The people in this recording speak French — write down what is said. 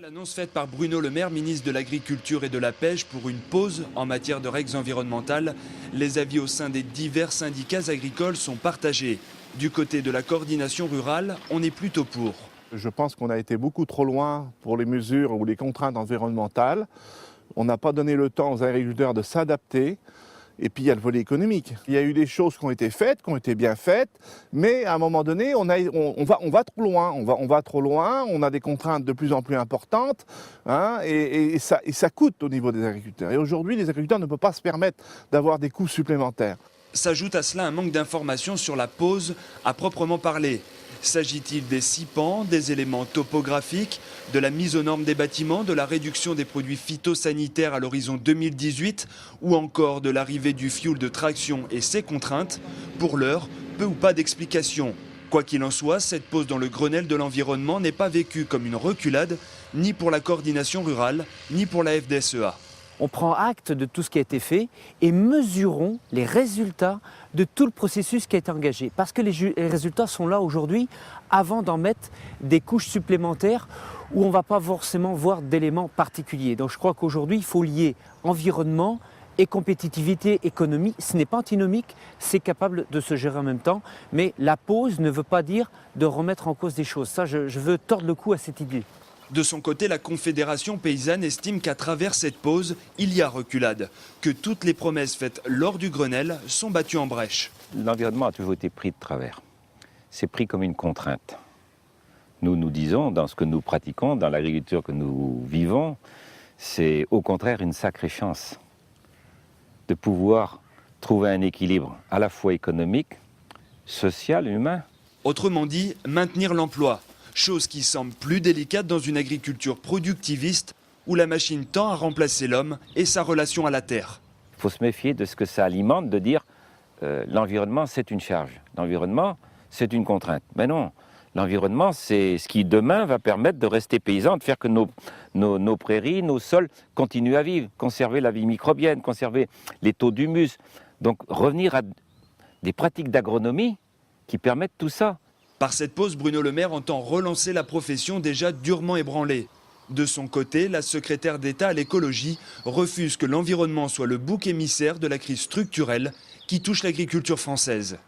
L'annonce faite par Bruno Le Maire, ministre de l'Agriculture et de la Pêche, pour une pause en matière de règles environnementales. Les avis au sein des divers syndicats agricoles sont partagés. Du côté de la coordination rurale, on est plutôt pour. Je pense qu'on a été beaucoup trop loin pour les mesures ou les contraintes environnementales. On n'a pas donné le temps aux agriculteurs de s'adapter. Et puis il y a le volet économique. Il y a eu des choses qui ont été faites, qui ont été bien faites, mais à un moment donné, on va trop loin. On va trop loin, on a des contraintes de plus en plus importantes, hein, et ça coûte au niveau des agriculteurs. Et aujourd'hui, les agriculteurs ne peuvent pas se permettre d'avoir des coûts supplémentaires. S'ajoute à cela un manque d'informations sur la pause à proprement parler. S'agit-il des CIPAN, des éléments topographiques, de la mise aux normes des bâtiments, de la réduction des produits phytosanitaires à l'horizon 2018 ou encore de l'arrivée du fioul de traction et ses contraintes? Pour l'heure, peu ou pas d'explications. Quoi qu'il en soit, cette pause dans le Grenelle de l'environnement n'est pas vécue comme une reculade, ni pour la coordination rurale, ni pour la FDSEA. On prend acte de tout ce qui a été fait et mesurons les résultats de tout le processus qui a été engagé. Parce que les résultats sont là aujourd'hui avant d'en mettre des couches supplémentaires où on ne va pas forcément voir d'éléments particuliers. Donc je crois qu'aujourd'hui, il faut lier environnement et compétitivité, économie. Ce n'est pas antinomique, c'est capable de se gérer en même temps. Mais la pause ne veut pas dire de remettre en cause des choses. Ça, je veux tordre le cou à cette idée. De son côté, la Confédération paysanne estime qu'à travers cette pause, il y a reculade, que toutes les promesses faites lors du Grenelle sont battues en brèche. L'environnement a toujours été pris de travers. C'est pris comme une contrainte. Nous disons, dans ce que nous pratiquons, dans l'agriculture que nous vivons, c'est au contraire une sacrée chance de pouvoir trouver un équilibre à la fois économique, social, humain. Autrement dit, maintenir l'emploi. Chose qui semble plus délicate dans une agriculture productiviste où la machine tend à remplacer l'homme et sa relation à la terre. Il faut se méfier de ce que ça alimente, de dire l'environnement c'est une charge, l'environnement c'est une contrainte. Mais non, l'environnement c'est ce qui demain va permettre de rester paysan, de faire que nos prairies, nos sols continuent à vivre, conserver la vie microbienne, conserver les taux d'humus. Donc revenir à des pratiques d'agronomie qui permettent tout ça. Par cette pause, Bruno Le Maire entend relancer la profession déjà durement ébranlée. De son côté, la secrétaire d'État à l'écologie refuse que l'environnement soit le bouc émissaire de la crise structurelle qui touche l'agriculture française.